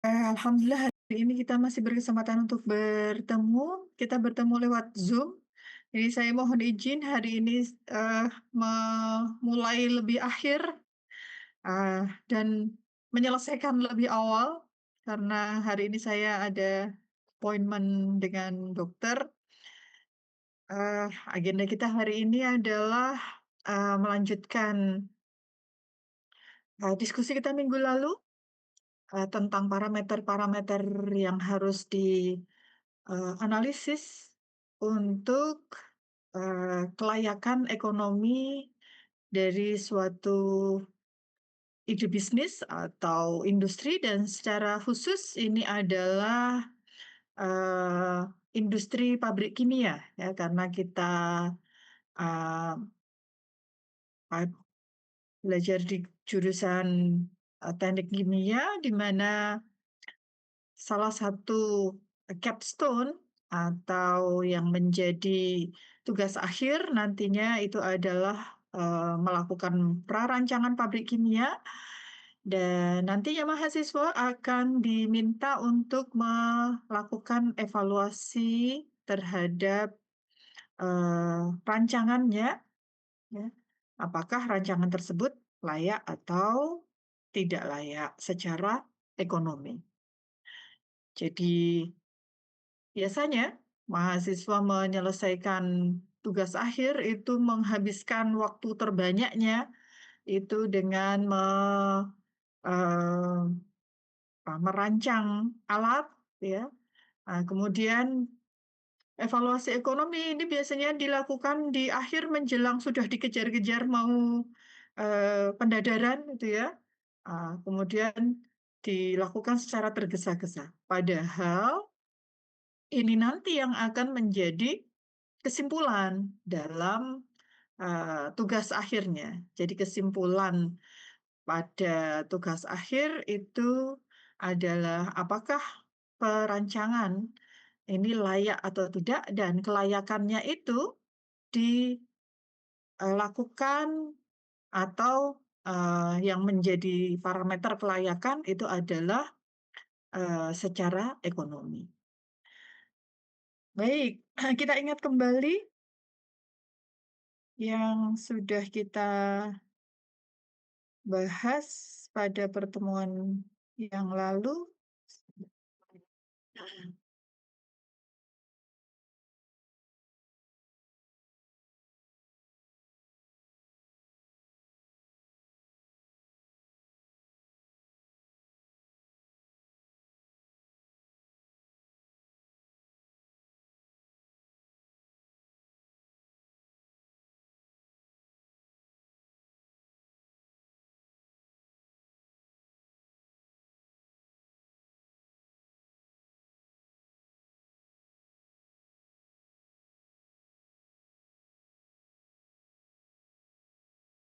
Alhamdulillah hari ini kita masih berkesempatan untuk bertemu, kita bertemu lewat Zoom. Jadi saya mohon izin hari ini, memulai lebih akhir, dan menyelesaikan lebih awal, karena hari ini saya ada appointment dengan dokter. Agenda kita hari ini adalah, melanjutkan, diskusi kita minggu lalu, tentang parameter-parameter yang harus analisis untuk, kelayakan ekonomi dari suatu ide bisnis atau industri dan secara khusus ini adalah, eee, industri pabrik kimia ya, karena kita, eee, pad belajar di jurusan, teknik kimia di mana salah satu capstone atau yang menjadi tugas akhir nantinya itu adalah, melakukan prarancangan pabrik kimia dan nantinya mahasiswa akan diminta untuk melakukan evaluasi terhadap, rancangannya ya, apakah rancangan tersebut layak atau tidak layak secara ekonomi. Jadi biasanya mahasiswa menyelesaikan tugas akhir itu menghabiskan waktu terbanyaknya itu dengan eee, merancang alat ya, kemudian evaluasi ekonomi ini biasanya dilakukan di akhir menjelang sudah dikejar-kejar mau, pendadaran gitu ya, kemudian dilakukan secara tergesa-gesa. Padahal ini nanti yang akan menjadi kesimpulan dalam, tugas akhirnya. Jadi kesimpulan pada tugas akhir itu adalah apakah perancangan ini layak atau tidak dan kelayakannya itu dilakukan atau, yang menjadi parameter kelayakan itu adalah, secara ekonomi. Baik, kita ingat kembali yang sudah kita bahas pada pertemuan yang lalu.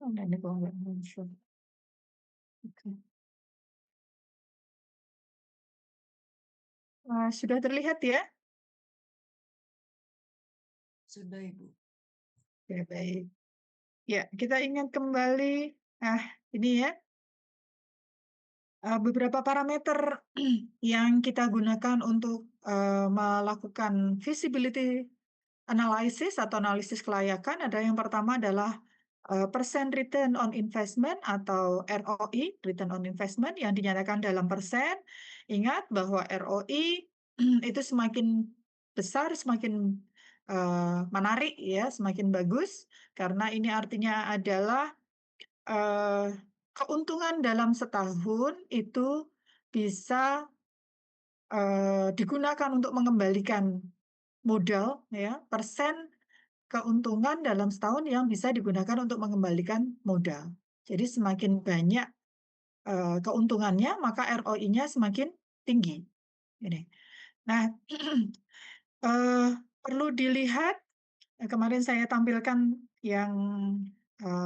Oh, ini kok nggak muncul. Oke. Sudah terlihat ya? Sudah, Ibu. Ya, baik. Ya, kita ingat kembali, ah, ini ya, beberapa parameter yang kita gunakan untuk, melakukan feasibility analysis atau analisis kelayakan ada yang pertama adalah, persen return on investment atau ROI, return on investment yang dinyatakan dalam persen. Ingat bahwa ROI itu semakin besar, semakin, menarik ya, semakin bagus, karena ini artinya adalah, eee, keuntungan dalam setahun itu bisa, digunakan untuk mengembalikan modal ya, persen keuntungan dalam setahun yang bisa digunakan untuk mengembalikan modal. Jadi semakin banyak, keuntungannya, maka ROI-nya semakin tinggi, ini. Nah, eee, perlu dilihat, kemarin saya tampilkan yang,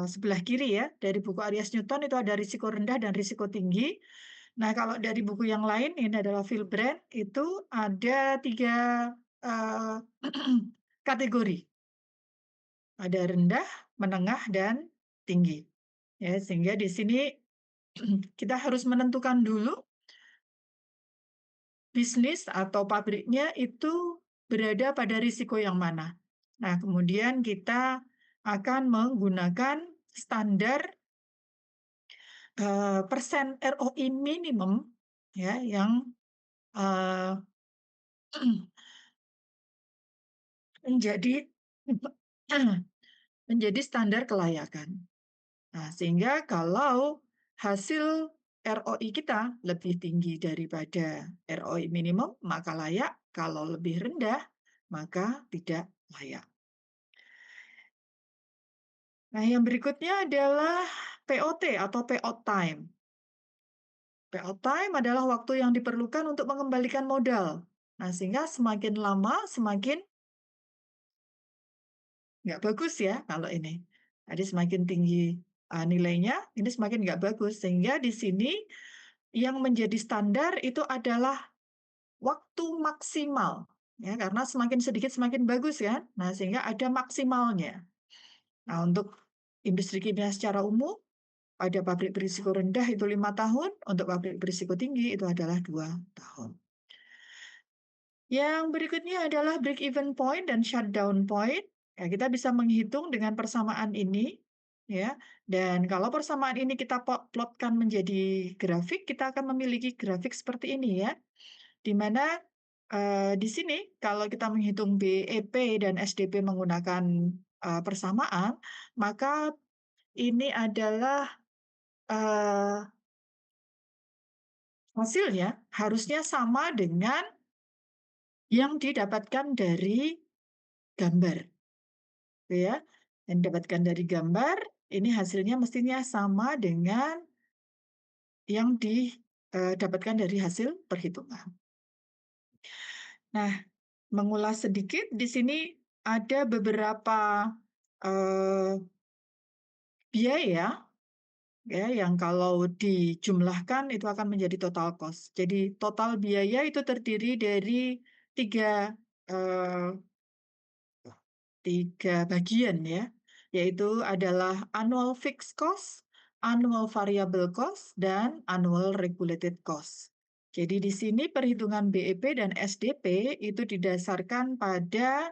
sebelah kiri ya, dari buku Arias Newton itu ada risiko rendah dan risiko tinggi. Nah, kalau dari buku yang lain, ini adalah Phil Brand, itu ada 3 eee, kategori. Ada rendah, menengah, dan tinggi. Ya, sehingga di sini kita harus menentukan dulu bisnis atau pabriknya itu berada pada risiko yang mana. Nah, kemudian kita akan menggunakan standar persen ROI minimum ya yang eh, menjadi menjadi standar kelayakan. Nah, sehingga kalau hasil ROI kita lebih tinggi daripada ROI minimum, maka layak. Kalau lebih rendah, maka tidak layak. Nah, yang berikutnya adalah POT atau payout time. Payout time adalah waktu yang diperlukan untuk mengembalikan modal. Nah, sehingga semakin lama, semakin nggak bagus ya kalau ini. Jadi semakin tinggi nilainya, ini semakin nggak bagus. Sehingga di sini yang menjadi standar itu adalah waktu maksimal. Ya, karena semakin sedikit semakin bagus kan. Nah, sehingga ada maksimalnya. Nah, untuk industri kimia secara umum, pada pabrik berisiko rendah itu 5 tahun, untuk pabrik berisiko tinggi itu adalah 2 tahun. Yang berikutnya adalah break even point dan shutdown point. Ya, kita bisa menghitung dengan persamaan ini, ya. Dan kalau persamaan ini kita plotkan menjadi grafik, kita akan memiliki grafik seperti ini ya, di mana di sini kalau kita menghitung BEP dan SDP menggunakan persamaan, maka ini adalah hasilnya harusnya sama dengan yang didapatkan dari gambar. Gitu ya. Yang didapatkan dari gambar, ini hasilnya mestinya sama dengan yang didapatkan dari hasil perhitungan. Nah, mengulas sedikit, di sini ada beberapa eh, biaya ya yang kalau dijumlahkan itu akan menjadi total cost. Jadi total biaya itu terdiri dari tiga eh, tiga bagian ya, yaitu adalah annual fixed cost, annual variable cost, dan annual regulated cost. Jadi di sini perhitungan BEP dan SDP itu didasarkan pada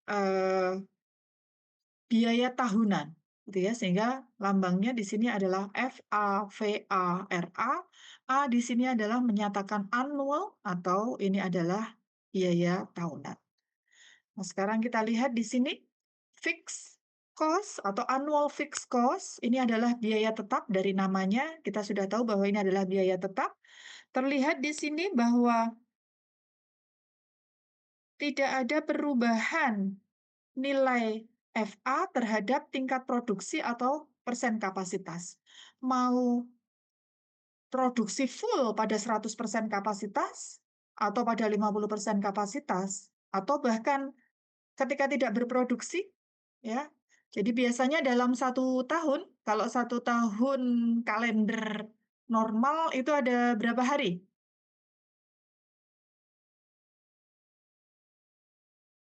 eh, biaya tahunan, gitu ya, sehingga lambangnya di sini adalah FAVARA. A di sini adalah menyatakan annual atau ini adalah biaya tahunan. Nah, sekarang kita lihat di sini fixed cost atau annual fixed cost ini adalah biaya tetap dari namanya. Kita sudah tahu bahwa ini adalah biaya tetap. Terlihat di sini bahwa tidak ada perubahan nilai FA terhadap tingkat produksi atau persen kapasitas. Mau produksi full pada 100% kapasitas atau pada 50% kapasitas atau bahkan ketika tidak berproduksi ya. Jadi biasanya dalam 1 tahun, kalau 1 tahun kalender normal itu ada berapa hari?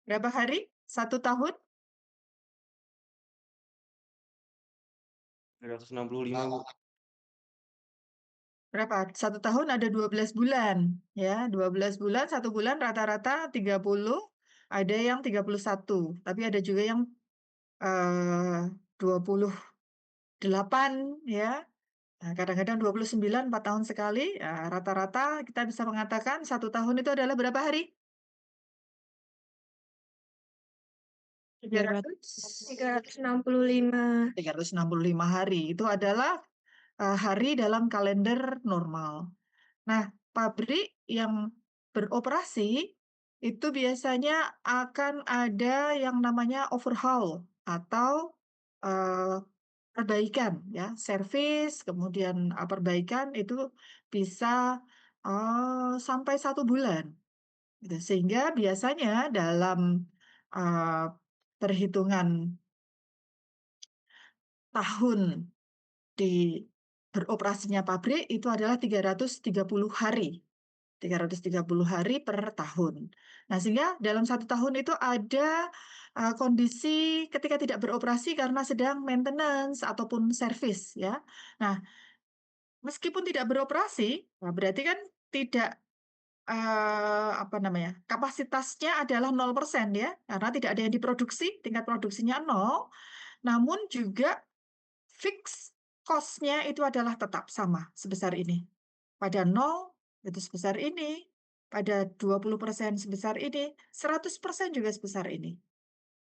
Berapa hari? 1 tahun? 365, Bu. Berapa? 1 tahun ada 12 bulan. Ya, 12 bulan, 1 bulan rata-rata 30, ada yang 31. Tapi ada juga yang 28 ya. Nah, kadang-kadang 29, 4 tahun sekali. Rata-rata kita bisa mengatakan 1 tahun itu adalah berapa hari? 365. 365 hari. Itu adalah hari dalam kalender normal. Nah, pabrik yang beroperasi itu biasanya akan ada yang namanya overhaul atau eh, perbaikan ya, servis, kemudian perbaikan itu bisa sampai 1 bulan. Gitu. Sehingga biasanya dalam eh, perhitungan tahun di beroperasinya pabrik itu adalah 330 hari. 330 hari per tahun. Nah, sehingga dalam 1 tahun itu ada kondisi ketika tidak beroperasi karena sedang maintenance ataupun servis ya. Nah, meskipun tidak beroperasi, nah berarti kan tidak apa namanya, kapasitasnya adalah 0% ya, karena tidak ada yang diproduksi, tingkat produksinya 0, namun juga fix cost-nya itu adalah tetap sama sebesar ini. Pada 0 itu sebesar ini, pada 20% sebesar ini, 100% juga sebesar ini.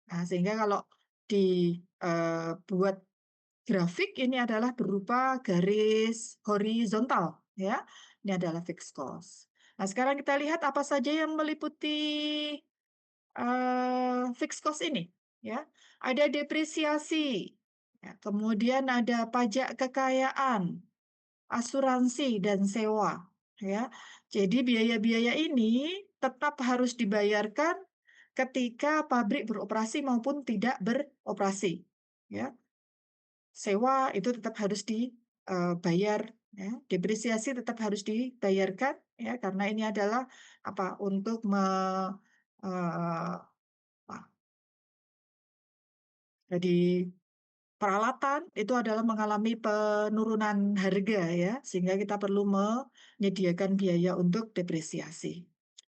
Nah, sehingga kalau dibuat grafik ini adalah berupa garis horizontal ya. Ini adalah fixed cost. Nah, sekarang kita lihat apa saja yang meliputi fixed cost ini ya. Ada depresiasi, ya, kemudian ada pajak kekayaan, asuransi dan sewa ya. Jadi biaya-biaya ini tetap harus dibayarkan ketika pabrik beroperasi maupun tidak beroperasi ya. Sewa itu tetap harus dibayar ya, depresiasi tetap harus dibayarkan ya, karena ini adalah apa, untuk eee, apa, jadi peralatan itu adalah mengalami penurunan harga ya, sehingga kita perlu menyediakan biaya untuk depresiasi.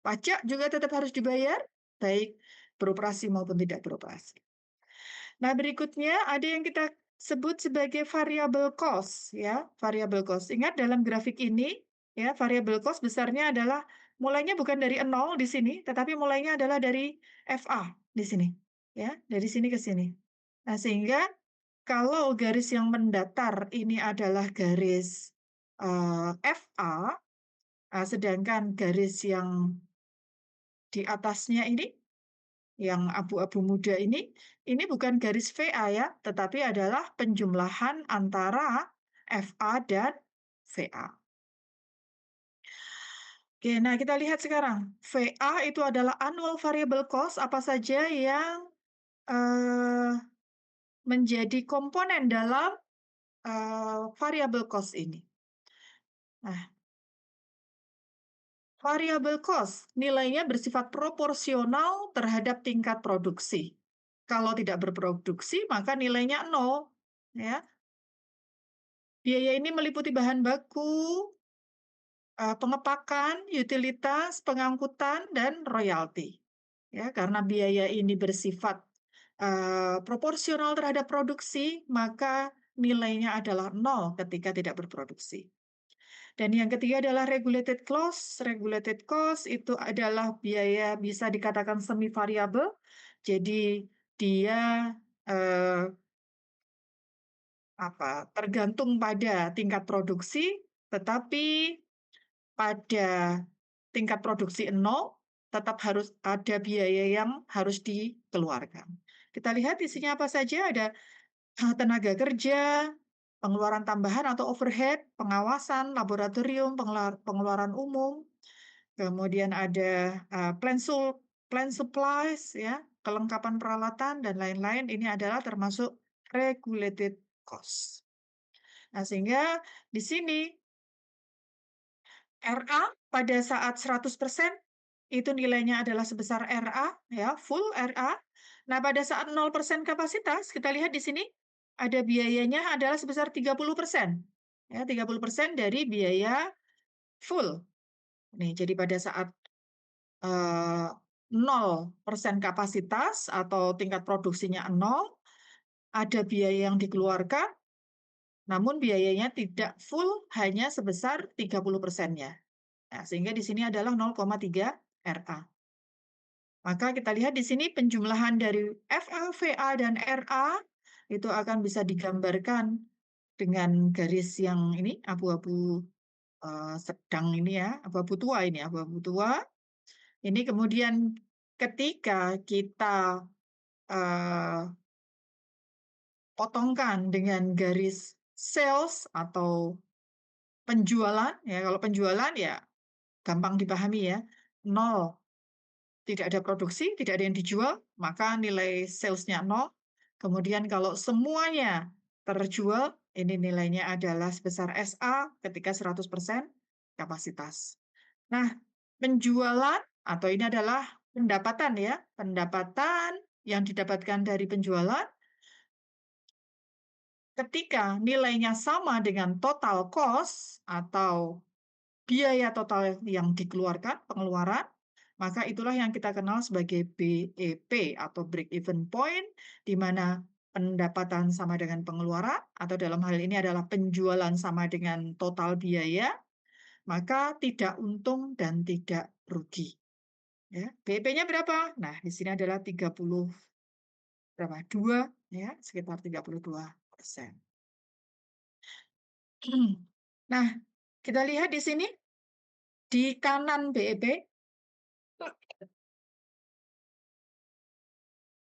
Pajak juga tetap harus dibayar, baik beroperasi maupun tidak beroperasi. Nah, berikutnya ada yang kita sebut sebagai variable cost ya, variable cost. Ingat dalam grafik ini ya, variable cost besarnya adalah mulainya bukan dari 0 di sini, tetapi mulainya adalah dari FA di sini ya, dari sini ke sini. Nah, sehingga kalau garis yang mendatar ini adalah garis FA, sedangkan garis yang di atasnya ini yang abu-abu muda ini bukan garis VA ya, tetapi adalah penjumlahan antara FA dan VA. Oke, nah kita lihat sekarang. VA itu adalah annual variable cost, apa saja yang eh, menjadi komponen dalam variable cost ini. Nah, variable cost nilainya bersifat proporsional terhadap tingkat produksi. Kalau tidak berproduksi, maka nilainya 0. Ya. Biaya ini meliputi bahan baku, pengepakan, utilitas, pengangkutan, dan royalti. Ya, karena biaya ini bersifat proporsional terhadap produksi, maka nilainya adalah 0 ketika tidak berproduksi. Dan yang ketiga adalah regulated cost. Regulated cost itu adalah biaya bisa dikatakan semi variabel. Jadi dia eh, tergantung pada tingkat produksi, tetapi pada tingkat produksi 0, tetap harus ada biaya yang harus dikeluarkan. Kita lihat isinya apa saja, ada tenaga kerja, pengeluaran tambahan atau overhead, pengawasan, laboratorium, pengeluaran umum, kemudian ada plant supplies, ya, kelengkapan peralatan, dan lain-lain. Ini adalah termasuk regulated cost. Nah, sehingga di sini RA pada saat 100% itu nilainya adalah sebesar RA, ya, full RA. Nah, pada saat 0% kapasitas, kita lihat di sini ada biayanya adalah sebesar 30%. Ya, 30% dari biaya full. Nih, jadi pada saat 0% kapasitas atau tingkat produksinya 0, ada biaya yang dikeluarkan, namun biayanya tidak full, hanya sebesar 30%-nya. Nah, sehingga di sini adalah 0,3 RA. Maka kita lihat di sini penjumlahan dari FA, VA, dan RA itu akan bisa digambarkan dengan garis yang ini abu-abu sedang ini ya, abu-abu tua ini, abu-abu tua. Ini kemudian ketika kita eh, potongkan dengan garis sales atau penjualan, ya kalau penjualan ya gampang dipahami ya, 0. Tidak ada produksi, tidak ada yang dijual, maka nilai sales-nya 0. Kemudian kalau semuanya terjual, ini nilainya adalah sebesar SA ketika 100% kapasitas. Nah, penjualan atau ini adalah pendapatan ya, pendapatan yang didapatkan dari penjualan ketika nilainya sama dengan total cost atau biaya total yang dikeluarkan, pengeluaran, maka itulah yang kita kenal sebagai BEP atau break even point, di mana pendapatan sama dengan pengeluaran, atau dalam hal ini adalah penjualan sama dengan total biaya, maka tidak untung dan tidak rugi. Ya, BEP-nya berapa? Nah, di sini adalah 30 berapa? 2 ya, sekitar 32%. Nah, kita lihat di sini di kanan BEP,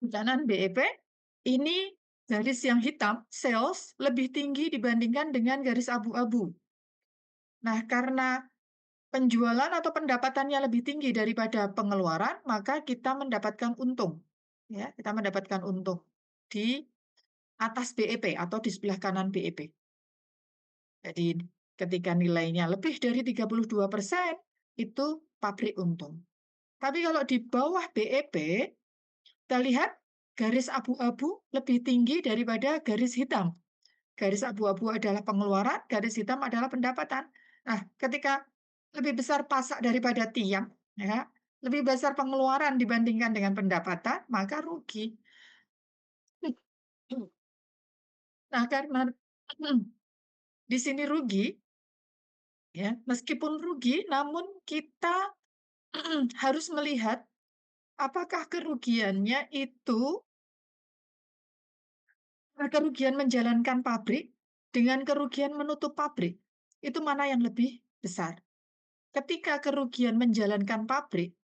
di kanan BEP ini garis yang hitam, sales lebih tinggi dibandingkan dengan garis abu-abu. Nah, karena penjualan atau pendapatannya lebih tinggi daripada pengeluaran, maka kita mendapatkan untung. Ya, kita mendapatkan untung di atas BEP atau di sebelah kanan BEP. Jadi ketika nilainya lebih dari 32%, itu pabrik untung. Tapi kalau di bawah BEP, kita lihat garis abu-abu lebih tinggi daripada garis hitam. Garis abu-abu adalah pengeluaran, garis hitam adalah pendapatan. Nah, ketika lebih besar pasak daripada tiang, ya, lebih besar pengeluaran dibandingkan dengan pendapatan, maka rugi. Nah, karena di sini rugi, ya, meskipun rugi, namun kita harus melihat apakah kerugiannya itu kerugian menjalankan pabrik dengan kerugian menutup pabrik. Itu mana yang lebih besar? Ketika kerugian menjalankan pabrik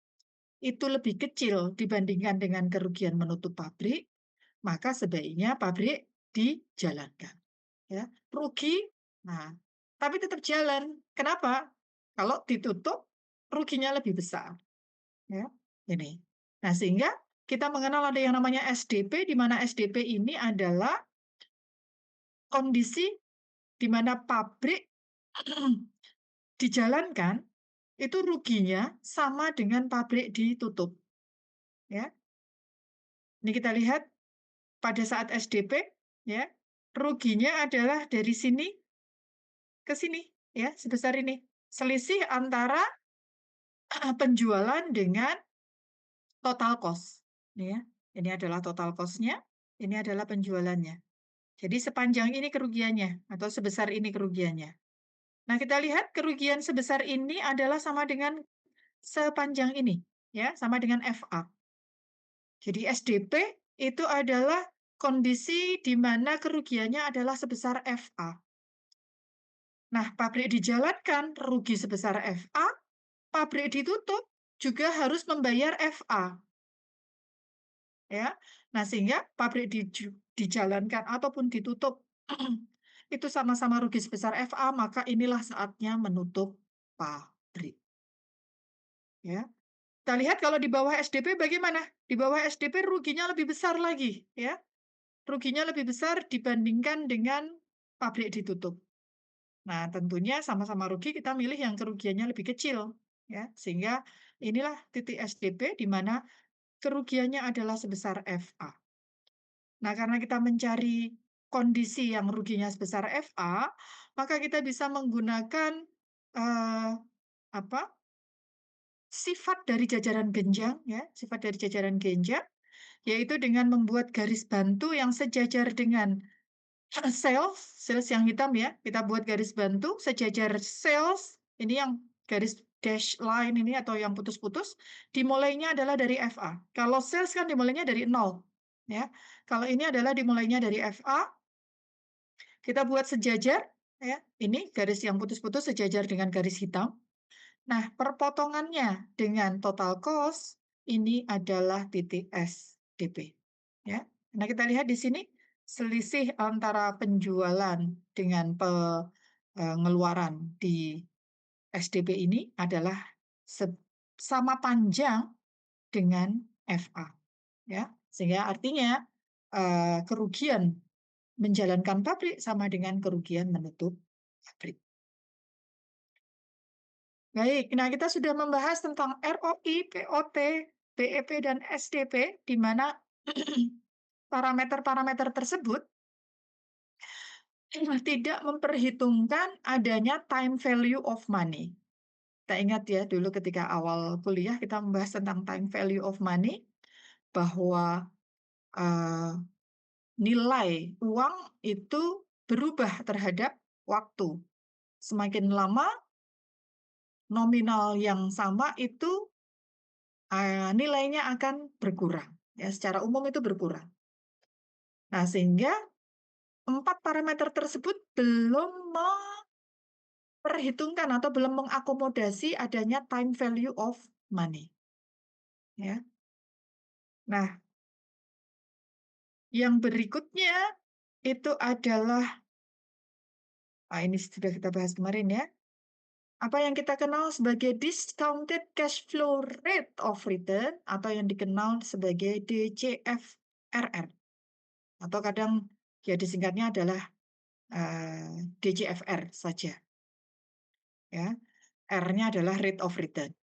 itu lebih kecil dibandingkan dengan kerugian menutup pabrik, maka sebaiknya pabrik dijalankan. Ya, rugi, nah, tapi tetap jalan. Kenapa? Kalau ditutup, ruginya lebih besar. Ya, ini. Nah, sehingga kita mengenal ada yang namanya SDP, di mana SDP ini adalah kondisi di mana pabrik dijalankan, itu ruginya sama dengan pabrik ditutup. Ya, ini kita lihat pada saat SDP, ya, ruginya adalah dari sini ke sini, ya, sebesar ini. Selisih antara penjualan dengan total cost. Ya, ini adalah total cost-nya, ini adalah penjualannya. Jadi sepanjang ini kerugiannya atau sebesar ini kerugiannya. Nah, kita lihat kerugian sebesar ini adalah sama dengan sepanjang ini, ya, sama dengan FA. Jadi SDP itu adalah kondisi di mana kerugiannya adalah sebesar FA. Nah, pabrik dijalankan rugi sebesar FA, pabrik ditutup juga harus membayar FA. Ya. Nah, sehingga pabrik dijalankan ataupun ditutup itu sama-sama rugi sebesar FA, maka inilah saatnya menutup pabrik. Ya. Kita lihat kalau di bawah SDP bagaimana? Di bawah SDP ruginya lebih besar lagi, ya. Ruginya lebih besar dibandingkan dengan pabrik ditutup. Nah, tentunya sama-sama rugi kita milih yang kerugiannya lebih kecil, ya. Sehingga inilah titik SDP di mana kerugiannya adalah sebesar FA. Nah, karena kita mencari kondisi yang ruginya sebesar FA, maka kita bisa menggunakan eh, apa? Sifat dari jajaran genjang, ya, sifat dari jajaran genjang, yaitu dengan membuat garis bantu yang sejajar dengan sales, sales yang hitam ya, kita buat garis bantu sejajar sales, ini yang garis dash line ini atau yang putus-putus, dimulainya adalah dari FA. Kalau sales kan dimulainya dari nol, ya. Kalau ini adalah dimulainya dari FA, kita buat sejajar, ya. Ini garis yang putus-putus sejajar dengan garis hitam. Nah, perpotongannya dengan total cost ini adalah titik SDP, ya. Nah, kita lihat di sini selisih antara penjualan dengan pengeluaran di SDP ini adalah sama panjang dengan FA, ya. Sehingga artinya kerugian menjalankan pabrik sama dengan kerugian menutup pabrik. Baik, nah kita sudah membahas tentang ROI, POT, BEP, dan SDP, di mana parameter-parameter tersebut tidak memperhitungkan adanya time value of money. kita ingat ya dulu ketika awal kuliah kita membahas tentang time value of money, bahwa, eee, nilai uang itu berubah terhadap waktu. Semakin lama nominal yang sama itu, nilainya akan berkurang, ya secara umum itu berkurang. Nah, sehingga 4 parameter tersebut belum memperhitungkan atau belum mengakomodasi adanya time value of money, ya. Nah, yang berikutnya itu adalah, ini sudah kita bahas kemarin ya, apa yang kita kenal sebagai discounted cash flow rate of return atau yang dikenal sebagai DCFRR, atau kadang ya disingkatnya adalah, DCFR saja, ya. R-nya adalah rate of return.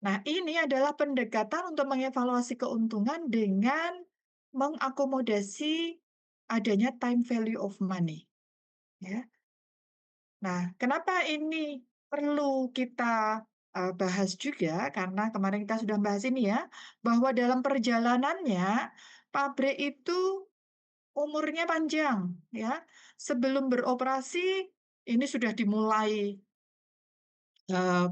Nah, ini adalah pendekatan untuk mengevaluasi keuntungan dengan mengakomodasi adanya time value of money, ya. Nah, kenapa ini perlu kita, bahas juga, karena kemarin kita sudah bahas ini ya, bahwa dalam perjalanannya pabrik itu umurnya panjang, ya. Sebelum beroperasi ini sudah dimulai,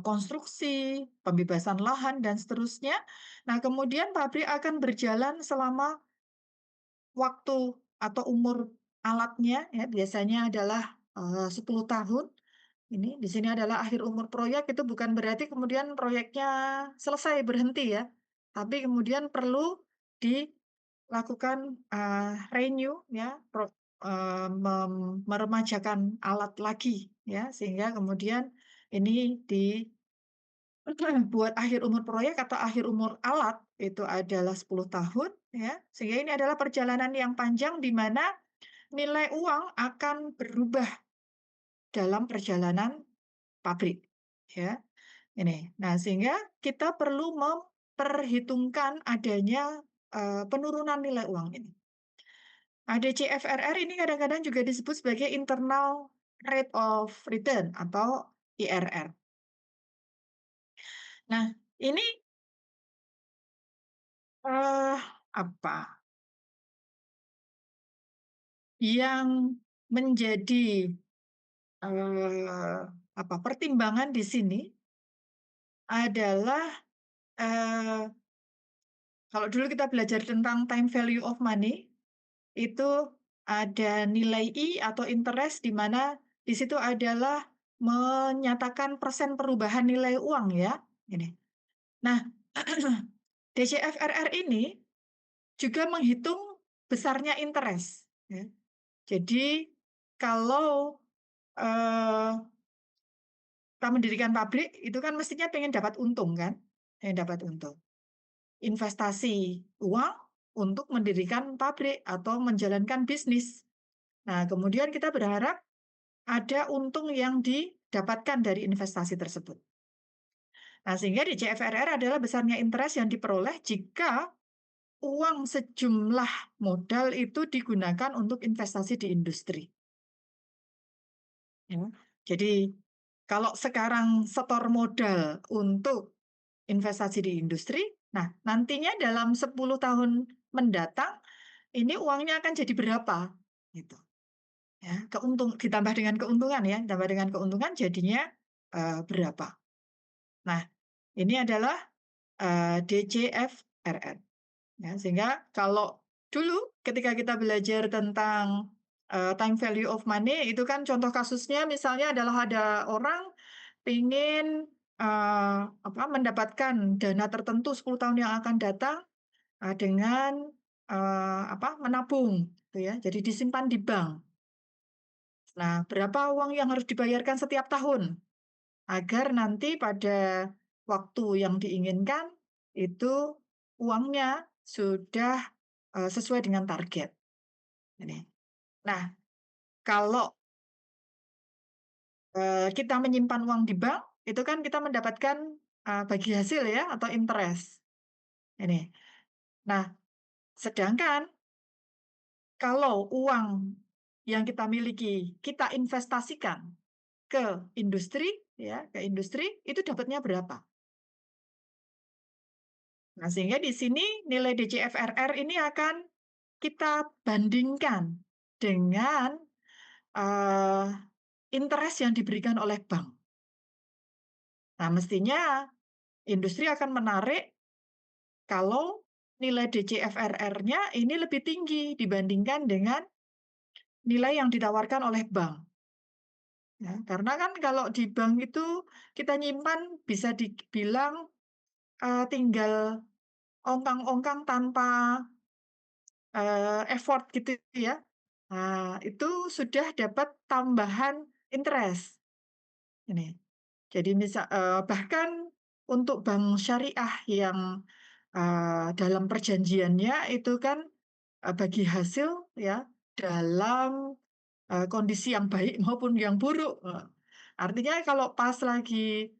konstruksi, pembebasan lahan, dan seterusnya. Nah, kemudian pabrik akan berjalan selama waktu atau umur alatnya ya biasanya adalah, 10 tahun. Ini di sini adalah akhir umur proyek, itu bukan berarti kemudian proyeknya selesai, berhenti ya. Tapi kemudian perlu dilakukan, renew ya, meremajakan alat lagi ya, sehingga kemudian ini buat akhir umur proyek atau akhir umur alat itu adalah 10 tahun ya, sehingga ini adalah perjalanan yang panjang di mana nilai uang akan berubah dalam perjalanan pabrik, ya, ini. Nah, sehingga kita perlu memperhitungkan adanya, penurunan nilai uang ini. DCFRR ini kadang-kadang juga disebut sebagai internal rate of return atau IRR. Nah, ini, eee, apa, yang menjadi, eee, pertimbangan di sini adalah, eee, kalau dulu kita belajar tentang time value of money, itu ada nilai I atau interest di mana di situ adalah menyatakan persen perubahan nilai uang ya, ini. Nah, DCFRR ini juga menghitung besarnya interest, ya. Jadi kalau, eee, kita mendirikan pabrik itu kan mestinya pengen dapat untung kan, pengen dapat untung. Investasi uang untuk mendirikan pabrik atau menjalankan bisnis. Nah, kemudian kita berharap ada untung yang didapatkan dari investasi tersebut. Nah, sehingga di CFRR adalah besarnya interest yang diperoleh jika uang sejumlah modal itu digunakan untuk investasi di industri. Ya. Jadi, kalau sekarang setor modal untuk investasi di industri, nah nantinya dalam 10 tahun mendatang, ini uangnya akan jadi berapa? Gitu. Ya, ditambah dengan keuntungan ya, ditambah dengan keuntungan jadinya, berapa. Nah, ini adalah, DCFRR, ya. Sehingga kalau dulu ketika kita belajar tentang, time value of money itu kan contoh kasusnya misalnya adalah ada orang ingin, mendapatkan dana tertentu 10 tahun yang akan datang, dengan, menabung gitu ya, jadi disimpan di bank. Nah, berapa uang yang harus dibayarkan setiap tahun agar nanti pada waktu yang diinginkan itu uangnya sudah, sesuai dengan target, ini. Nah, kalau, kita menyimpan uang di bank, itu kan kita mendapatkan, bagi hasil ya atau interest, ini. Nah, sedangkan kalau uang yang kita miliki kita investasikan ke industri ya, ke industri itu dapatnya berapa. Nah, sehingga di sini nilai DCFRR ini akan kita bandingkan dengan, eee, interest yang diberikan oleh bank. Nah, mestinya industri akan menarik kalau nilai DCFRR-nya ini lebih tinggi dibandingkan dengan nilai yang ditawarkan oleh bank, ya. Karena kan kalau di bank itu kita nyimpan bisa dibilang, tinggal ongkang-ongkang tanpa, effort gitu ya. Nah, itu sudah dapat tambahan interest, ini. Jadi bahkan untuk bank syariah yang, dalam perjanjiannya itu kan, bagi hasil ya dalam, kondisi yang baik maupun yang buruk, artinya kalau pas lagi,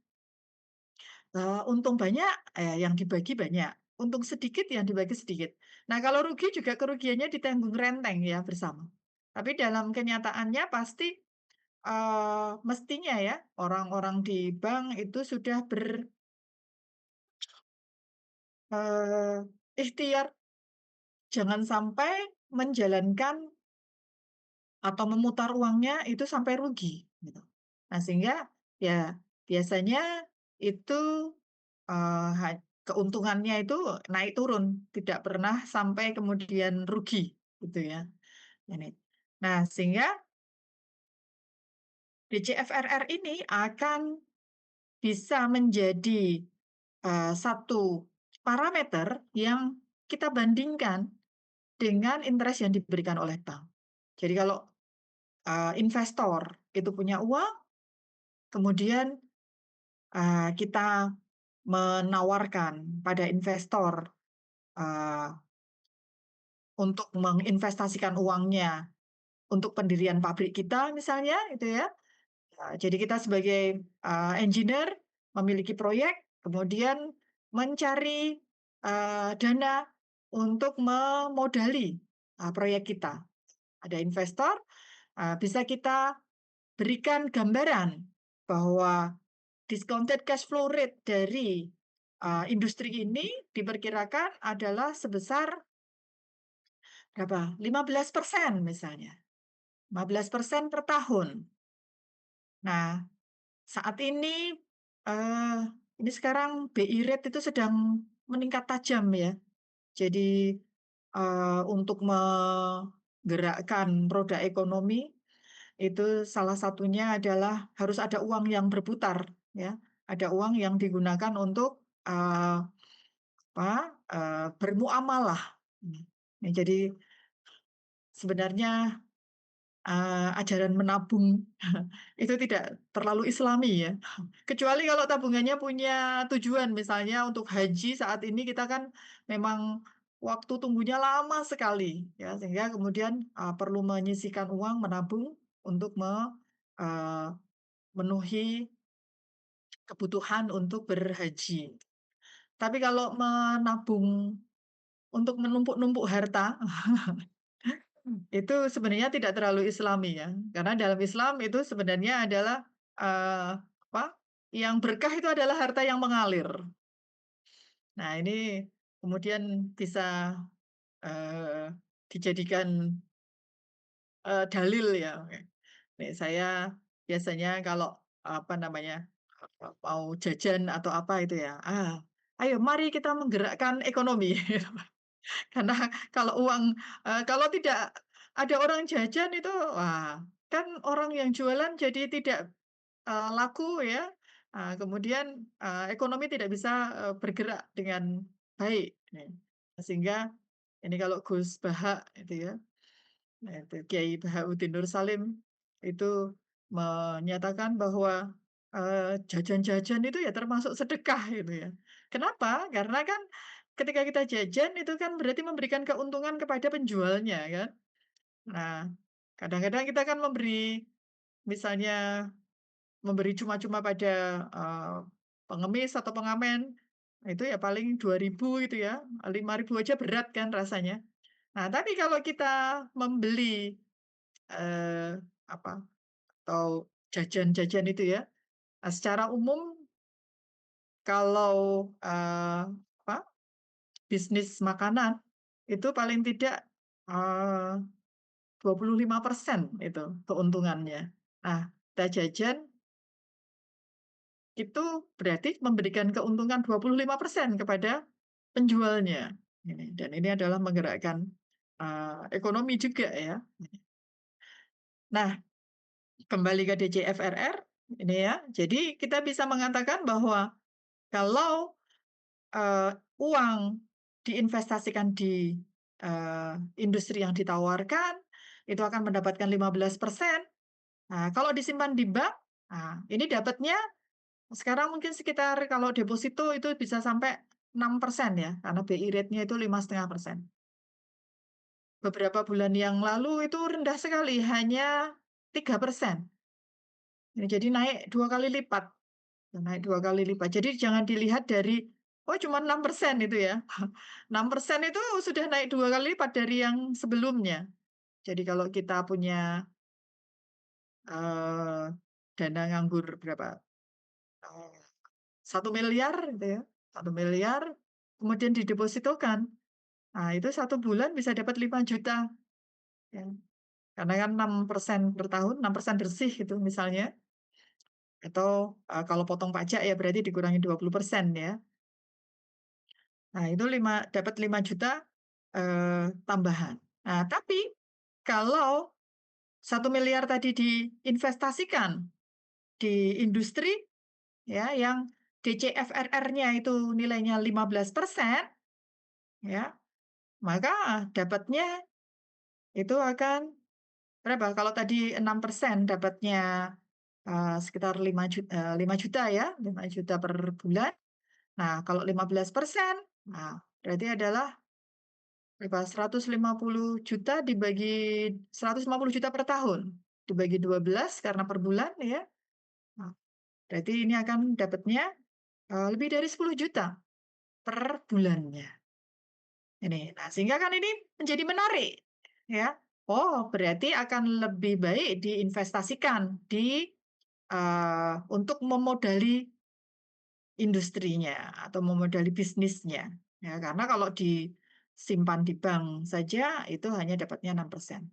untung banyak, yang dibagi banyak, untung sedikit yang dibagi sedikit. Nah, kalau rugi juga kerugiannya ditanggung renteng ya bersama. Tapi dalam kenyataannya pasti, mestinya ya orang-orang di bank itu sudah eee, ikhtiar jangan sampai menjalankan atau memutar uangnya itu sampai rugi, gitu. Nah, sehingga ya biasanya itu, eee, ha keuntungannya itu naik turun, tidak pernah sampai kemudian rugi, gitu ya, ini. Nah, sehingga DCFRR ini akan bisa menjadi, satu parameter yang kita bandingkan dengan interest yang diberikan oleh bank. Jadi kalau, investor itu punya uang, kemudian, kita menawarkan pada investor, eee, untuk menginvestasikan uangnya untuk pendirian pabrik kita misalnya itu ya. Jadi kita sebagai, engineer memiliki proyek, kemudian mencari, dana untuk memodali, proyek kita. Ada investor, bisa kita berikan gambaran bahwa discounted cash flow rate dari, industri ini diperkirakan adalah sebesar berapa, 15% misalnya, 15% per tahun. Nah, saat eee, ini sekarang BI rate itu sedang meningkat tajam ya. Jadi, untuk menggerakkan roda ekonomi, itu salah satunya adalah harus ada uang yang berputar ya, ada uang yang digunakan untuk, bermuamalah. Mmm. Nah, jadi sebenarnya, ajaran menabung itu tidak terlalu Islami ya. Kecuali kalau tabungannya punya tujuan, misalnya untuk haji saat ini kita kan memang waktu tunggunya lama sekali ya, sehingga kemudian, perlu menyisihkan uang, menabung untuk memenuhi kebutuhan untuk berhaji. Tapi kalau menabung untuk menumpuk-numpuk harta, itu sebenarnya tidak terlalu Islami ya. Karena dalam Islam itu sebenarnya adalah, apa, yang berkah itu adalah harta yang mengalir. Nah, ini kemudian bisa, eee, dijadikan, dalil ya. Nih saya biasanya kalau, apa namanya, mau jajan atau apa itu ya, ayo mari kita menggerakkan ekonomi. Karena kalau kalau tidak ada orang jajan itu, wah, kan orang yang jualan jadi tidak, laku ya, kemudian, ekonomi tidak bisa, bergerak dengan baik, sehingga ini kalau Gus Baha itu ya, nah itu Kiai Bahauddin Nur Salim itu menyatakan bahwa, jajan-jajan itu ya termasuk sedekah gitu ya. Kenapa? Karena kan ketika kita jajan itu kan berarti memberikan keuntungan kepada penjualnya kan. Nah, kadang-kadang kita kan misalnya memberi cuma-cuma pada, pengemis atau pengamen, itu ya paling 2.000 gitu ya, 5.000 aja berat kan rasanya. Nah, tapi kalau kita membeli, eee, apa, atau jajan-jajan itu ya. Nah, secara umum kalau, apa, bisnis makanan itu paling tidak, eee, 25% itu keuntungannya. Nah, kita jajan itu berarti memberikan keuntungan 25% kepada penjualnya. Ini, dan ini adalah menggerakkan, ekonomi juga ya. Nah, kembali ke DCFRR ini ya, jadi kita bisa mengatakan bahwa kalau, uang diinvestasikan di, industri yang ditawarkan, itu akan mendapatkan 15%. Nah, kalau disimpan di bank, nah ini dapatnya sekarang mungkin sekitar kalau deposito itu bisa sampai 6% ya, karena BI rate-nya itu 5,5%. Beberapa bulan yang lalu itu rendah sekali, hanya 3%. Ya, jadi naik 2 kali lipat, naik 2 kali lipat. Jadi jangan dilihat dari, "Oh cuma 6% itu ya." 6% itu sudah naik 2 kali lipat dari yang sebelumnya. Jadi kalau kita punya, eee, dana nganggur berapa, eee, 1.000.000.000 gitu ya, 1.000.000.000 kemudian didepositokan. Nah, itu 1 bulan bisa dapat 5 juta ya, karena kan 6% per tahun, 6% bersih itu misalnya, atau, kalau potong pajak ya berarti dikurangi 20% ya. Nah, itu dapat 5 juta tambahan. Nah, tapi kalau 1.000.000.000 tadi diinvestasikan di industri ya, yang DCFRR-nya itu nilainya 15% ya, maka dapatnya itu akan berapa? Kalau tadi 6% dapatnya, sekitar 5 juta ya, 5 juta per bulan. Nah, kalau 15%, nah berarti adalah berapa? 150 juta dibagi 150 juta per tahun, dibagi 12 karena per bulan ya. Nah, berarti ini akan dapatnya, lebih dari 10 juta per bulannya. Ini. Nah, sehingga kan ini menjadi menarik, ya. Oh, berarti akan lebih baik diinvestasikan untuk memodali industrinya atau memodali bisnisnya, ya. Karena kalau disimpan di bank saja itu hanya dapatnya 6%.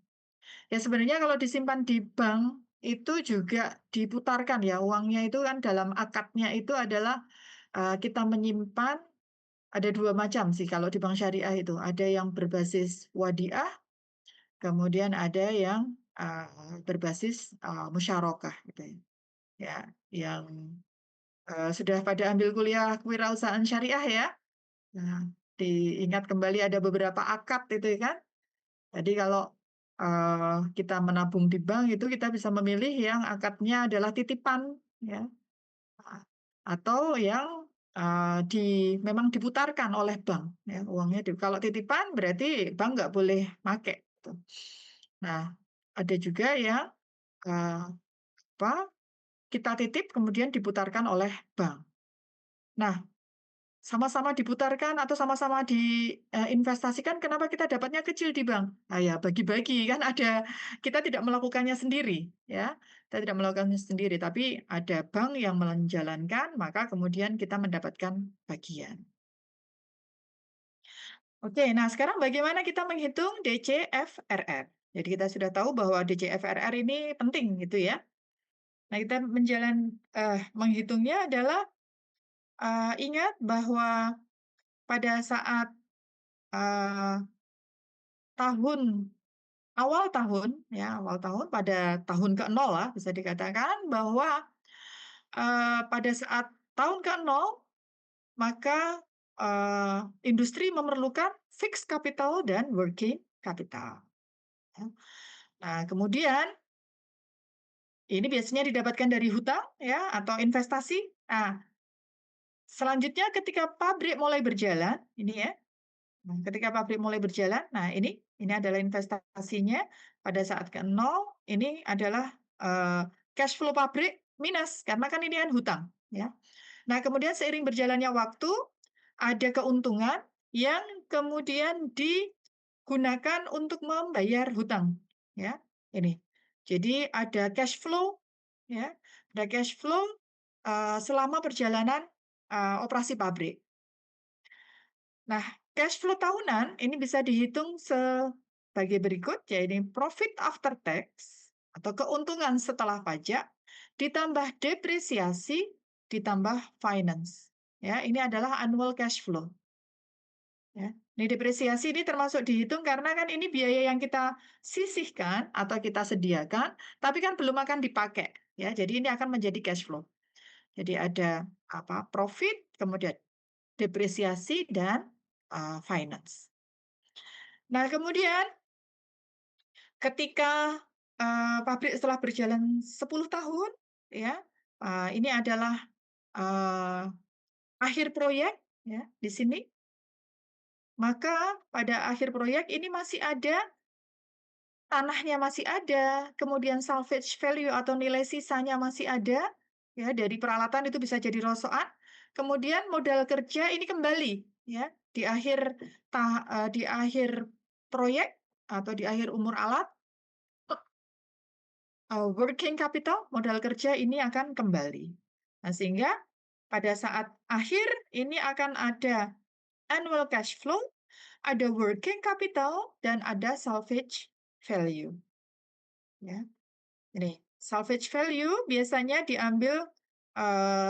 Ya sebenarnya kalau disimpan di bank itu juga diputarkan ya, uangnya itu kan dalam akadnya itu adalah, kita menyimpan ada 2 macam sih kalau di bank syariah itu, ada yang berbasis wadiah, kemudian ada yang, berbasis, musyarakah gitu ya. Ya, yang, sudah pada ambil kuliah kewirausahaan syariah ya. Nah, diingat kembali ada beberapa akad itu kan. Jadi kalau, kita menabung di bank itu kita bisa memilih yang akadnya adalah titipan ya, heeh, atau yang, memang diputarkan oleh bank ya, uangnya kalau titipan berarti bank nggak boleh make gitu. Nah, ada juga yang, eee, apa, kita titip kemudian diputarkan oleh bank. Nah, sama-sama diputarkan atau sama-sama diinvestasikan, kenapa kita dapatnya kecil di bank? Ah, ya bagi-bagi kan ada kita tidak melakukannya sendiri ya, kita tidak melakukannya sendiri, tapi ada bank yang menjalankan, maka kemudian kita mendapatkan bagian. Oke, nah sekarang bagaimana kita menghitung DCFRR? Jadi kita sudah tahu bahwa DCFRR ini penting gitu ya. Nah kita menghitungnya adalah, ingat bahwa pada saat, eee, tahun awal tahun pada tahun ke-0 lah bisa dikatakan bahwa, pada saat tahun ke-0 maka, industri memerlukan fixed capital dan working capital, ya. Nah kemudian ini biasanya didapatkan dari hutang ya atau investasi. Nah selanjutnya ketika pabrik mulai berjalan ini ya. Nah, ketika pabrik mulai berjalan, nah ini adalah investasinya pada saat ke-0, ini adalah, cash flow pabrik minus, karena kan ini kan hutang, ya. Nah, kemudian seiring berjalannya waktu, ada keuntungan yang kemudian digunakan untuk membayar hutang, ya, ini. Jadi ada cash flow ya, ada cash flow, selama perjalanan, operasi pabrik. Nah, cash flow tahunan ini bisa dihitung sebagai berikut, yaitu profit after tax atau keuntungan setelah pajak, ditambah depresiasi, ditambah finance. Ya, ini adalah annual cash flow. Ya. Ini depresiasi ini termasuk dihitung karena kan ini biaya yang kita sisihkan atau kita sediakan, tapi kan belum akan dipakai. Ya, jadi ini akan menjadi cash flow. Jadi ada apa? Profit, kemudian depresiasi dan finance. Nah, kemudian ketika, pabrik setelah berjalan 10 tahun, ya, ini adalah, eee, akhir proyek, ya, di sini, maka pada akhir proyek ini masih ada tanahnya masih ada, kemudian salvage value atau nilai sisanya masih ada, ya, dari peralatan itu bisa jadi rosokan, kemudian modal kerja ini kembali, ya, di akhir proyek atau di akhir umur alat, working capital, modal kerja ini akan kembali. Nah, sehingga pada saat akhir ini akan ada annual cash flow, ada working capital, dan ada salvage value, ya. Ini, salvage value biasanya diambil,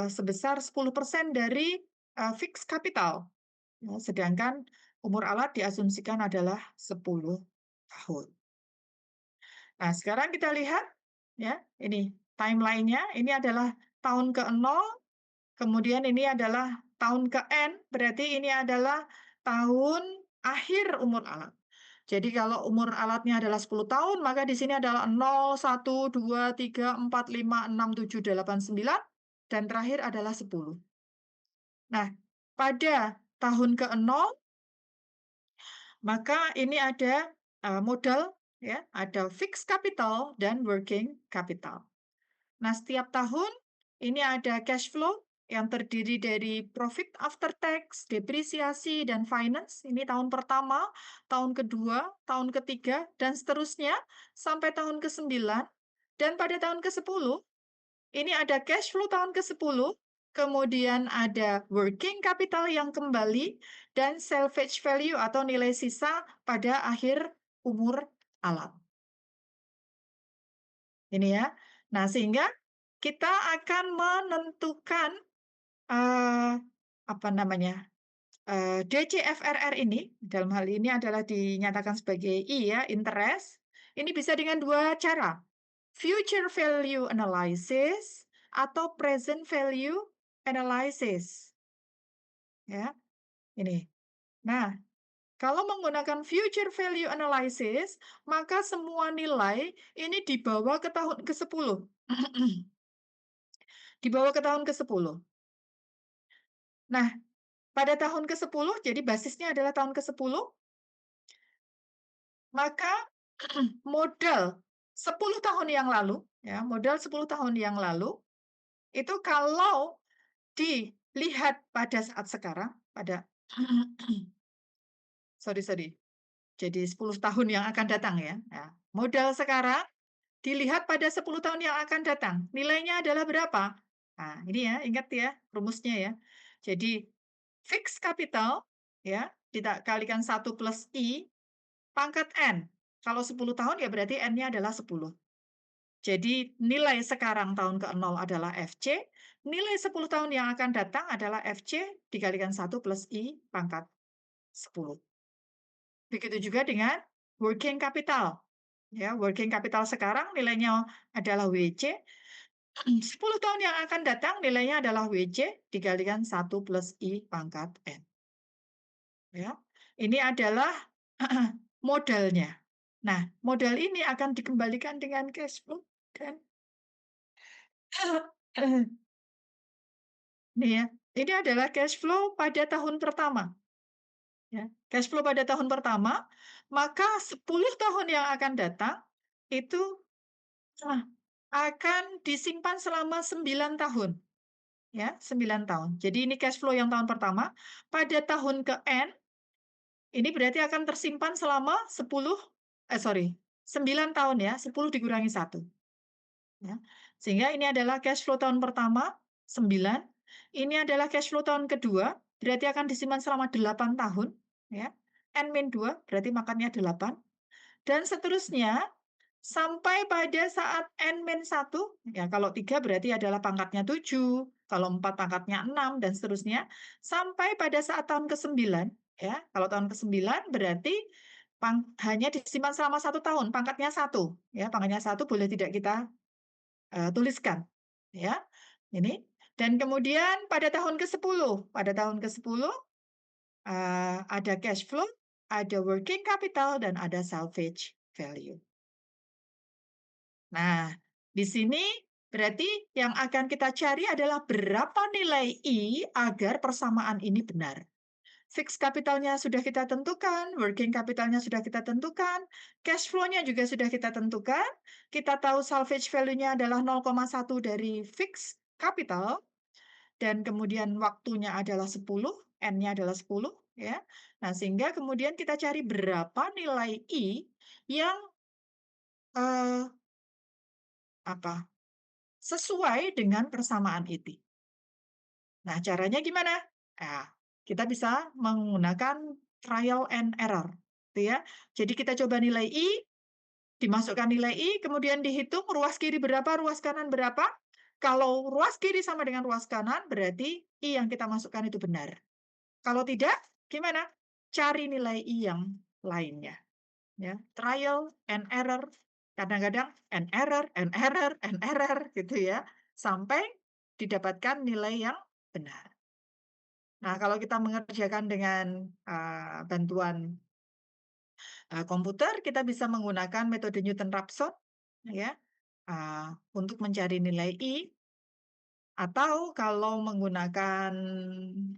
sebesar 10% dari, fixed capital, ya, sedangkan umur alat diasumsikan adalah 10 tahun. Nah, sekarang kita lihat, ya, ini timeline-nya, ini adalah tahun ke-0, kemudian ini adalah tahun ke-N, berarti ini adalah tahun akhir umur alat. Jadi kalau umur alatnya adalah 10 tahun, maka di sini adalah 0, 1, 2, 3, 4, 5, 6, 7, 8, 9, dan terakhir adalah 10. Nah, pada tahun ke-0, maka ini ada, modal, ya, ada fixed capital dan working capital. Nah, setiap tahun ini ada cash flow yang terdiri dari profit after tax, depresiasi, dan finance. Ini tahun pertama, tahun kedua, tahun ketiga, dan seterusnya sampai tahun ke-9. Dan pada tahun ke-10, ini ada cash flow tahun ke-10, kemudian ada working capital yang kembali, dan salvage value atau nilai sisa pada akhir umur alat. Ini ya. Nah, sehingga kita akan menentukan, eee, apa namanya, DCFRR ini, dalam hal ini adalah dinyatakan sebagai I ya, interest, ini bisa dengan 2 cara, future value analysis atau present value analysis, ya, ini. Nah, kalau menggunakan future value analysis, maka semua nilai ini dibawa ke tahun ke-10. Dibawa ke tahun ke-10. Nah, pada tahun ke-10, jadi basisnya adalah tahun ke-10, maka modal 10 tahun yang lalu, ya, modal 10 tahun yang lalu, itu kalau dilihat pada saat sekarang, pada sorry sorry, jadi 10 tahun yang akan datang ya. Ya, modal sekarang dilihat pada 10 tahun yang akan datang, nilainya adalah berapa? Nah, ini ya, ingat ya rumusnya ya. Jadi fixed capital, ya, kita kalikan 1 plus I pangkat N. Kalau 10 tahun ya berarti N-nya adalah 10. Jadi nilai sekarang tahun ke-0 adalah FC, nilai 10 tahun yang akan datang adalah FC dikalikan 1 plus I pangkat 10. Begitu juga dengan working capital. Ya, working capital sekarang nilainya adalah WC, 10 tahun yang akan datang nilainya adalah WC dikalikan 1 plus I pangkat N. Ya, ini adalah modalnya. Nah, modal ini akan dikembalikan dengan cash flow dan ini ya, ini adalah cash flow pada tahun pertama, ya. Cash flow pada tahun pertama, maka 10 tahun yang akan datang itu, ah, akan disimpan selama 9 tahun, ya, 9 tahun. Jadi ini cash flow yang tahun pertama, pada tahun ke-N ini berarti akan tersimpan selama 9 tahun ya, 10 dikurangi 1, ya. Sehingga ini adalah cash flow tahun pertama, 9. Ini adalah cash flow tahun kedua, berarti akan disimpan selama 8 tahun, ya. N-2 berarti makannya 8. Dan seterusnya sampai pada saat N-1, ya kalau 3 berarti adalah pangkatnya 7, kalau 4 pangkatnya 6, dan seterusnya, sampai pada saat tahun ke-9, ya. Kalau tahun ke-9 berarti hanya disimpan selama 1 tahun, pangkatnya 1, ya. Pangkatnya 1 boleh tidak kita tuliskan, ya. Ini, dan kemudian pada tahun ke-10, ada cash flow, ada working capital, dan ada salvage value. Nah, di sini berarti yang akan kita cari adalah berapa nilai I agar persamaan ini benar. Fixed capitalnya sudah kita tentukan, working capitalnya sudah kita tentukan, cash flow-nya juga sudah kita tentukan. Kita tahu salvage value-nya adalah 0,1 dari fixed capital, dan kemudian waktunya adalah 10, N-nya adalah 10, ya. Nah, sehingga kemudian kita cari berapa nilai I yang eh, apa sesuai dengan persamaan itu. Nah, caranya gimana? Nah, kita bisa menggunakan trial and error, gitu ya. Jadi kita coba nilai I, dimasukkan nilai I, kemudian dihitung ruas kiri berapa, ruas kanan berapa. Kalau ruas kiri sama dengan ruas kanan, berarti I yang kita masukkan itu benar. Kalau tidak, gimana? Cari nilai I yang lainnya. Ya, trial and error. Kadang-kadang and error, and error, and error, gitu ya. Sampai didapatkan nilai yang benar. Nah, kalau kita mengerjakan dengan bantuan komputer, kita bisa menggunakan metode Newton-Raphson, ya, untuk mencari nilai I, atau kalau menggunakan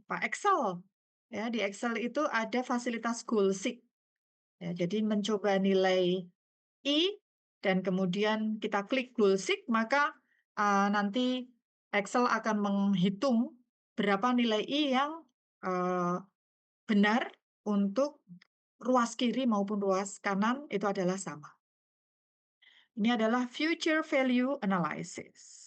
Pak Excel, ya, di Excel itu ada fasilitas Goalseek. Ya, jadi mencoba nilai I dan kemudian kita klik Goalseek, maka nanti Excel akan menghitung berapa nilai I yang benar untuk ruas kiri maupun ruas kanan itu adalah sama. Ini adalah future value analysis.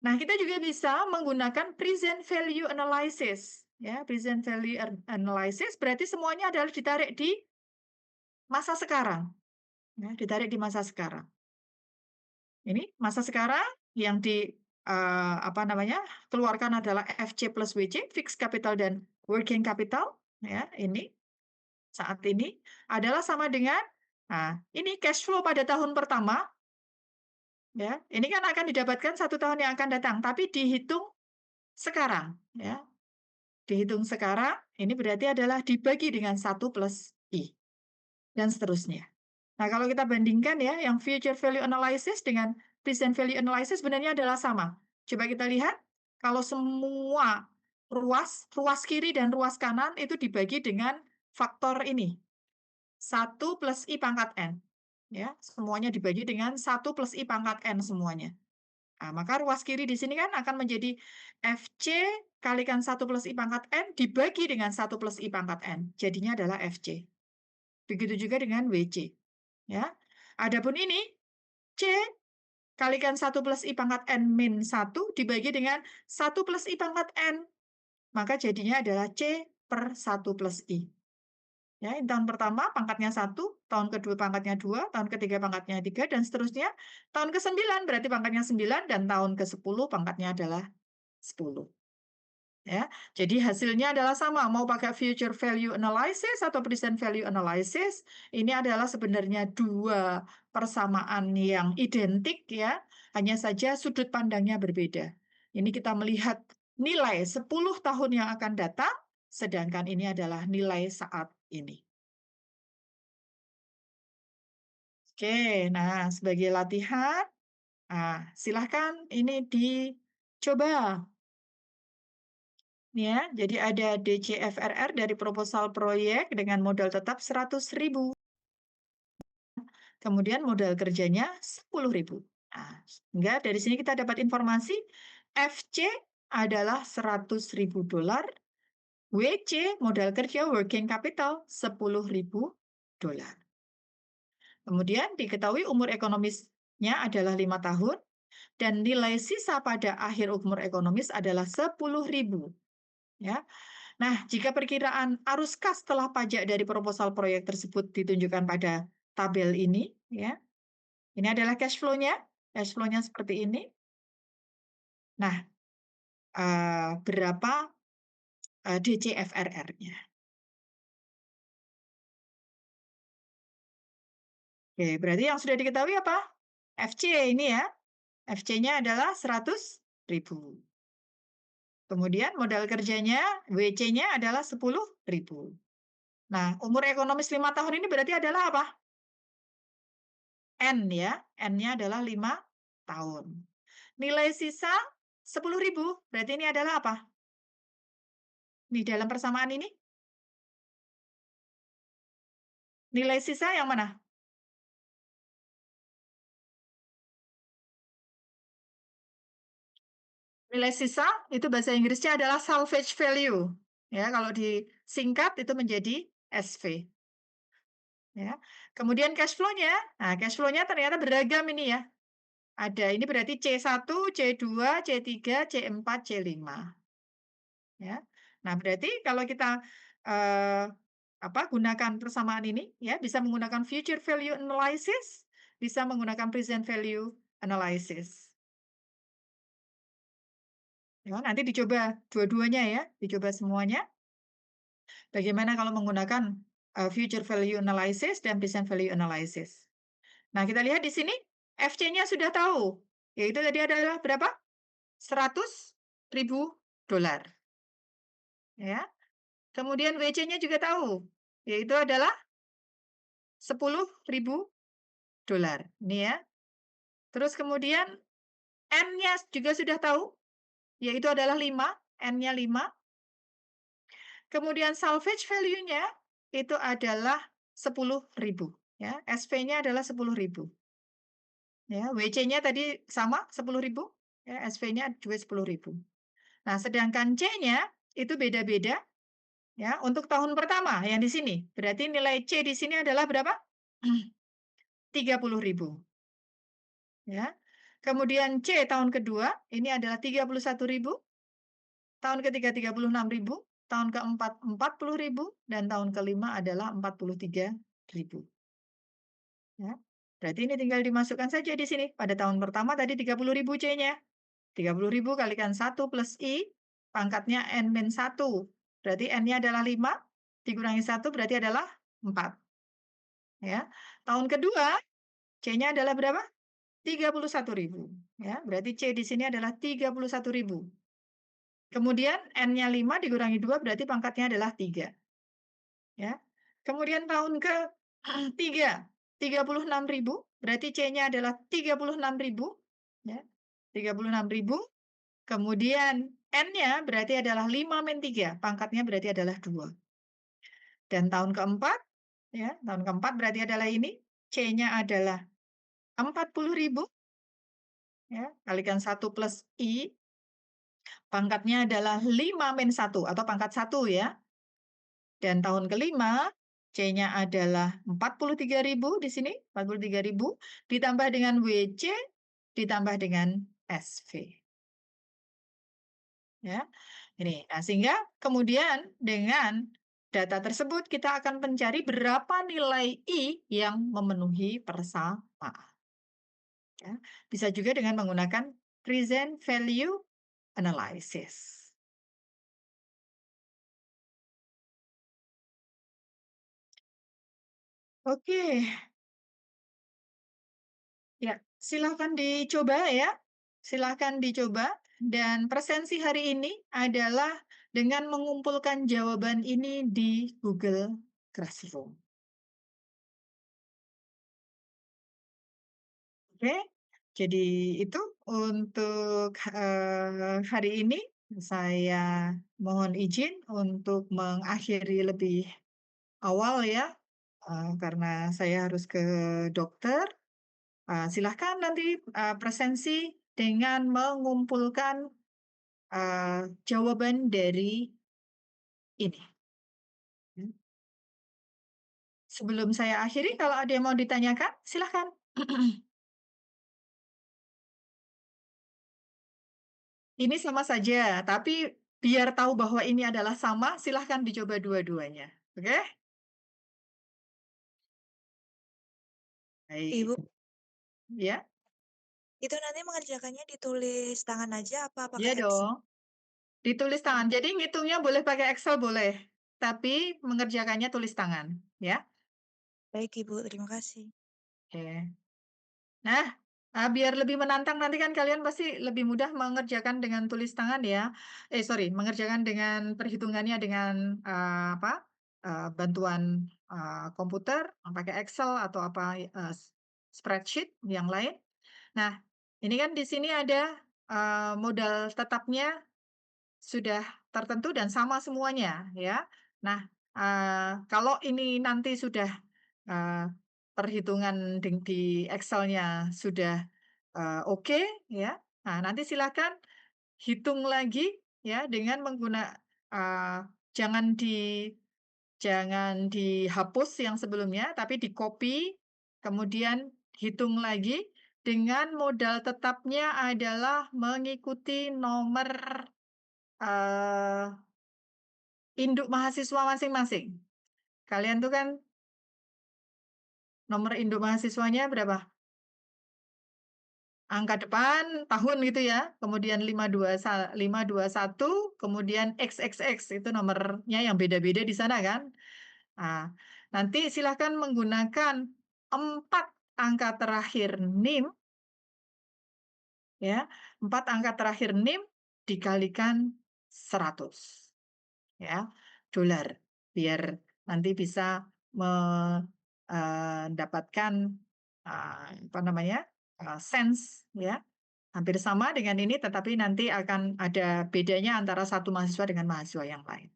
Nah, kita juga bisa menggunakan present value analysis. Ya, present value analysis berarti semuanya adalah ditarik di masa sekarang. Ya, ditarik di masa sekarang. Ini masa sekarang yang keluarkan adalah FC plus WC, fixed capital dan working capital. Ya, ini saat ini adalah sama dengan, nah, ini cash flow pada tahun pertama, ya, ini kan akan didapatkan 1 tahun yang akan datang, tapi dihitung sekarang, ya, dihitung sekarang, ini berarti adalah dibagi dengan 1 plus I, dan seterusnya. Nah, kalau kita bandingkan ya, yang future value analysis dengan present value analysis sebenarnya adalah sama. Coba kita lihat, kalau semua ruas kiri dan ruas kanan itu dibagi dengan faktor ini, 1 plus I pangkat N. Ya, semuanya dibagi dengan 1 plus I pangkat N semuanya. Nah, maka ruas kiri di sini kan akan menjadi FC kalikan 1 plus I pangkat N dibagi dengan 1 plus I pangkat N. Jadinya adalah FC. Begitu juga dengan WC. Ya. Adapun ini, C kalikan 1 plus I pangkat N min 1 dibagi dengan 1 plus I pangkat N. Maka jadinya adalah C per 1 plus I. Ya, tahun pertama pangkatnya 1, tahun kedua pangkatnya 2, tahun ketiga pangkatnya 3, dan seterusnya. Tahun ke-9 berarti pangkatnya 9, dan tahun ke-10 pangkatnya adalah 10. Ya, jadi hasilnya adalah sama, mau pakai future value analysis atau present value analysis, ini adalah sebenarnya 2 persamaan yang identik ya, hanya saja sudut pandangnya berbeda. Ini kita melihat nilai 10 tahun yang akan datang, sedangkan ini adalah nilai saat ini. Oke, nah sebagai latihan, silahkan ini dicoba. Ya, jadi ada DCFRR dari proposal proyek dengan modal tetap 100.000. Kemudian modal kerjanya 10.000. Nah, sehingga dari sini kita dapat informasi FC adalah 100.000 dolar, WC modal kerja working capital 10.000 dolar. Kemudian diketahui umur ekonomis adalah 5 tahun dan nilai sisa pada akhir umur ekonomis adalah 10.000, ya. Nah, jika perkiraan arus kas setelah pajak dari proposal proyek tersebut ditunjukkan pada tabel ini, ya. Ini adalah cash flow-nya. Cash flow-nya seperti ini. Nah, berapa DCFRR-nya? Oke, berarti yang sudah diketahui apa? FC ini ya. FC-nya adalah 100.000. Kemudian modal kerjanya, WC-nya adalah 10.000. Nah, umur ekonomis 5 tahun ini berarti adalah apa? N ya. N-nya adalah 5 tahun. Nilai sisa 10.000, berarti ini adalah apa? Di dalam persamaan ini, nilai sisa yang mana? Nilai sisa itu bahasa Inggrisnya adalah salvage value. Ya, kalau disingkat itu menjadi SV. Ya. Kemudian cash flow-nya, nah cash flow-nya ternyata beragam ini ya. Ada ini berarti C1, C2, C3, C4, C5. Ya. Nah, berarti kalau kita eh, gunakan persamaan ini ya, bisa menggunakan future value analysis, bisa menggunakan present value analysis. Ya, nanti dicoba dua-duanya ya, dicoba semuanya. Bagaimana kalau menggunakan future value analysis dan present value analysis. Nah, kita lihat di sini FC-nya sudah tahu, yaitu tadi adalah berapa? 100.000 dolar. Ya. Kemudian WC-nya juga tahu, yaitu adalah 10.000 dolar. Ini ya. Terus kemudian N-nya juga sudah tahu, yaitu adalah 5, N-nya 5. Kemudian salvage value-nya itu adalah 10.000. Ya, SV-nya adalah 10.000. Ya, WC-nya tadi sama 10.000. Ya, SV-nya juga 10.000. Nah, sedangkan C-nya itu beda-beda. Ya, untuk tahun pertama yang di sini, berarti nilai C di sini adalah berapa? 30.000. Ya. Kemudian C tahun kedua ini adalah 31.000, tahun ketiga 36.000, tahun keempat 40.000 dan tahun kelima adalah 43.000. Ya. Berarti ini tinggal dimasukkan saja di sini. Pada tahun pertama tadi 30.000 C-nya. 30.000 kalikan 1 plus I, pangkatnya N-1. Berarti N-nya adalah 5, dikurangi 1 berarti adalah 4. Ya. Tahun kedua, C-nya adalah berapa? 31.000. Ya, berarti C di sini adalah 31.000. Kemudian N-nya 5 dikurangi 2 berarti pangkatnya adalah 3. Ya. Kemudian tahun ke-3, 36.000, berarti C-nya adalah 36.000. Ya. 36.000. Kemudian N-nya berarti adalah 5 min 3, pangkatnya berarti adalah 2. Dan tahun keempat, ya, tahun keempat berarti adalah ini, C-nya adalah 40.000, ya, kalikan 1 plus I, pangkatnya adalah 5 min 1 atau pangkat 1 ya. Dan tahun kelima, C-nya adalah 43.000 di sini, 43.000 ditambah dengan WC ditambah dengan SV. Ya. Ini. Nah, sehingga kemudian dengan data tersebut kita akan mencari berapa nilai I yang memenuhi persamaan. Ya. Bisa juga dengan menggunakan present value analysis. Oke, ya, silakan dicoba ya. Silakan dicoba. Dan presensi hari ini adalah dengan mengumpulkan jawaban ini di Google Classroom. Oke, jadi itu untuk hari ini. Saya mohon izin untuk mengakhiri lebih awal ya, karena saya harus ke dokter. Silahkan nanti, presensi dengan mengumpulkan, jawaban dari ini. Hmm. Sebelum saya akhiri, kalau ada yang mau ditanyakan, silahkan. Ini sama saja, tapi biar tahu bahwa ini adalah sama, silahkan dicoba dua-duanya, oke? Ibu, Baik, ya, itu nanti mengerjakannya ditulis tangan aja apa iya pakai Excel? dong, ditulis tangan. Jadi ngitungnya boleh pakai Excel boleh, tapi mengerjakannya tulis tangan, ya, Baik Ibu, terima kasih. oke. Nah, biar lebih menantang nanti kan kalian pasti lebih mudah mengerjakan dengan tulis tangan ya. Sorry, mengerjakan dengan perhitungannya dengan, apa, bantuan, komputer, pakai Excel atau apa, spreadsheet yang lain. Nah, ini kan di sini ada, modal tetapnya sudah tertentu dan sama semuanya ya. Nah, kalau ini nanti sudah, eee, perhitungan di Excel-nya sudah, oke ya, nah nanti silakan hitung lagi ya dengan eee, jangan jangan dihapus yang sebelumnya, tapi di-copy, kemudian hitung lagi dengan modal tetapnya adalah mengikuti nomor, eee, induk mahasiswa masing-masing. Kalian tuh kan nomor induk mahasiswanya berapa? Angka depan, tahun gitu ya, kemudian 521, kemudian XXX itu nomornya yang beda-beda di sana kan. Nah, nanti silakan menggunakan 4 angka terakhir NIM ya, 4 angka terakhir NIM dikalikan 100 ya, dolar. Biar nanti bisa mendapatkan, apa namanya, cents ya, hampir sama dengan ini tetapi nanti akan ada bedanya antara satu mahasiswa dengan mahasiswa yang lain.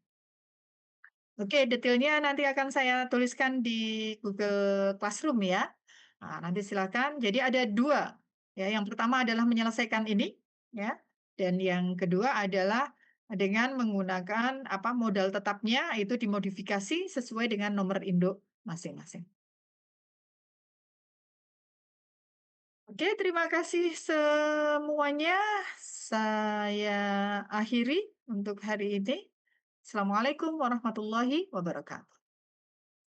Oke, detailnya nanti akan saya tuliskan di Google Classroom ya. Nanti silakan. Jadi ada 2 ya, yang pertama adalah menyelesaikan ini ya, dan yang kedua adalah dengan menggunakan apa, modal tetapnya itu dimodifikasi sesuai dengan nomor induk masing-masing. Oke, terima kasih semuanya. Saya akhiri untuk hari ini. Assalamualaikum warahmatullahi wabarakatuh.